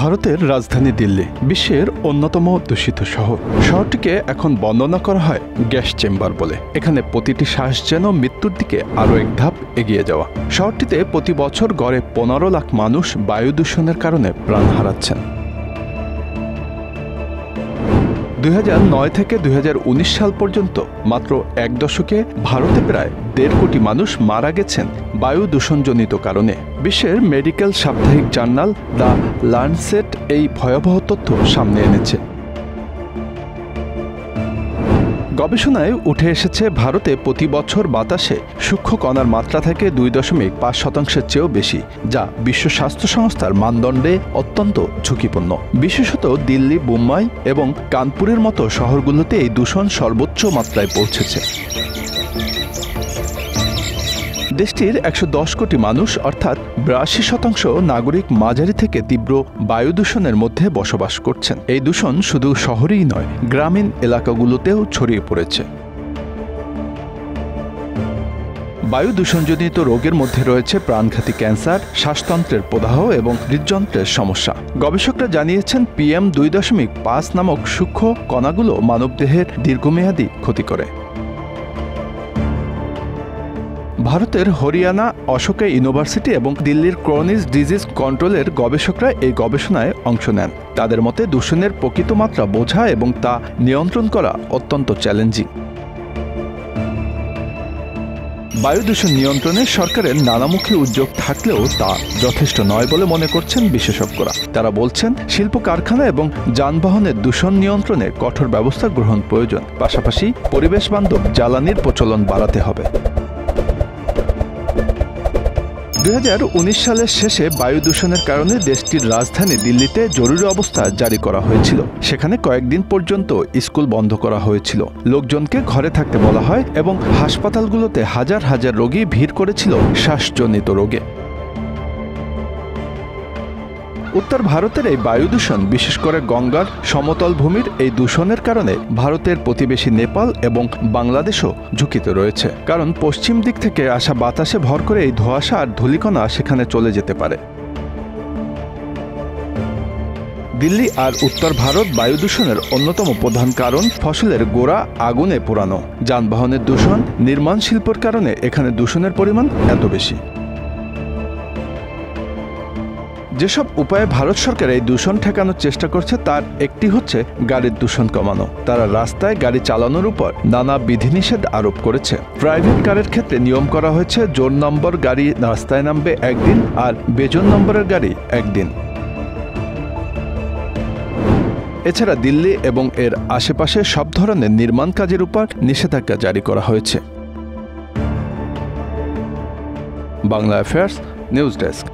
ভারতের রাজধানী দিল্লি বিশ্বের অন্যতম দূষিত শহর। শহরটিকে এখন বর্ণনা করা হয় গ্যাস চেম্বার বলে। এখানে প্রতিটি শ্বাস যেন মৃত্যুর দিকে আরও এক ধাপ এগিয়ে যাওয়া। শহরটিতে প্রতি বছর গড়ে 15 লাখ মানুষ বায়ু দূষণের কারণে প্রাণ হারাচ্ছেন। 2009 থেকে 2019 সাল পর্যন্ত মাত্র এক দশকে ভারতে প্রায় 1.5 কোটি মানুষ মারা গেছেন বায়ু দূষণজনিত কারণে। বিশ্বের মেডিকেল সাপ্তাহিক জার্নাল দ্য ল্যান্ডসেট এই ভয়াবহ তথ্য সামনে এনেছে। গবেষণায় উঠে এসেছে ভারতে প্রতি বছর বাতাসে সূক্ষ্ম কণার মাত্রা থেকে 2.5% চেয়েও বেশি, যা বিশ্ব স্বাস্থ্য সংস্থার মানদণ্ডে অত্যন্ত ঝুঁকিপূর্ণ। বিশেষত দিল্লি, মুম্বাই এবং কানপুরের মতো শহরগুলোতে এই দূষণ সর্বোচ্চ মাত্রায় পৌঁছেছে। দেশটির 110 কোটি মানুষ অর্থাৎ 82% নাগরিক মাঝারি থেকে তীব্র বায়ু দূষণের মধ্যে বসবাস করছেন। এই দূষণ শুধু শহরেই নয়, গ্রামীণ এলাকাগুলোতেও ছড়িয়ে পড়েছে। বায়ু দূষণজনিত রোগের মধ্যে রয়েছে প্রাণঘাতী ক্যান্সার, শ্বাসতন্ত্রের প্রদাহ এবং হৃদযন্ত্রের সমস্যা। গবেষকরা জানিয়েছেন PM 2.5 নামক সূক্ষ্ম কণাগুলো মানবদেহের দীর্ঘমেয়াদী ক্ষতি করে। ভারতের হরিয়ানা অশোকা ইউনিভার্সিটি এবং দিল্লির ক্রনিক ডিজিজ কন্ট্রোলের গবেষকরা এই গবেষণায় অংশ নেন। তাদের মতে দূষণের প্রকৃত মাত্রা বোঝা এবং তা নিয়ন্ত্রণ করা অত্যন্ত চ্যালেঞ্জিং। বায়ু দূষণ নিয়ন্ত্রণে সরকারের নানামুখী উদ্যোগ থাকলেও তা যথেষ্ট নয় বলে মনে করছেন বিশেষজ্ঞরা। তারা বলছেন শিল্প কারখানা এবং যানবাহনের দূষণ নিয়ন্ত্রণে কঠোর ব্যবস্থা গ্রহণ প্রয়োজন। পাশাপাশি পরিবেশ বান্ধব জ্বালানির প্রচলন বাড়াতে হবে। 2019 সালের শেষে বায়ু দূষণের কারণে দেশটির রাজধানী দিল্লিতে জরুরি অবস্থা জারি করা হয়েছিল। সেখানে কয়েকদিন পর্যন্ত স্কুল বন্ধ করা হয়েছিল, লোকজনকে ঘরে থাকতে বলা হয় এবং হাসপাতালগুলোতে হাজার হাজার রোগী ভিড় করেছিল শ্বাসজনিত রোগে। উত্তর ভারতের এই বায়ু দূষণ, বিশেষ করে গঙ্গার সমতল ভূমির এই দূষণের কারণে ভারতের প্রতিবেশী নেপাল এবং বাংলাদেশও ঝুঁকিতে রয়েছে, কারণ পশ্চিম দিক থেকে আসা বাতাসে ভর করে এই ধোঁয়াশা আর ধূলিকণা সেখানে চলে যেতে পারে। দিল্লি আর উত্তর ভারত বায়ু দূষণের অন্যতম প্রধান কারণ ফসলের গোড়া আগুনে পোড়ানো। যানবাহনের দূষণ, নির্মাণ শিল্পের কারণে এখানে দূষণের পরিমাণ এত বেশি। যেসব উপায়ে ভারত সরকার এই দূষণ ঠেকানোর চেষ্টা করছে তার একটি হচ্ছে গাড়ির দূষণ কমানো। তারা রাস্তায় গাড়ি চালানোর উপর নানা বিধিনিষেধ আরোপ করেছে। প্রাইভেট কারের ক্ষেত্রে নিয়ম করা হয়েছে জোন নম্বর গাড়ি রাস্তায় নামবে একদিন আর বেজন নম্বরের গাড়ি একদিন। এছাড়া দিল্লি এবং এর আশেপাশে সব ধরনের নির্মাণ কাজের উপর নিষেধাজ্ঞা জারি করা হয়েছে। Bangla affairs news desk.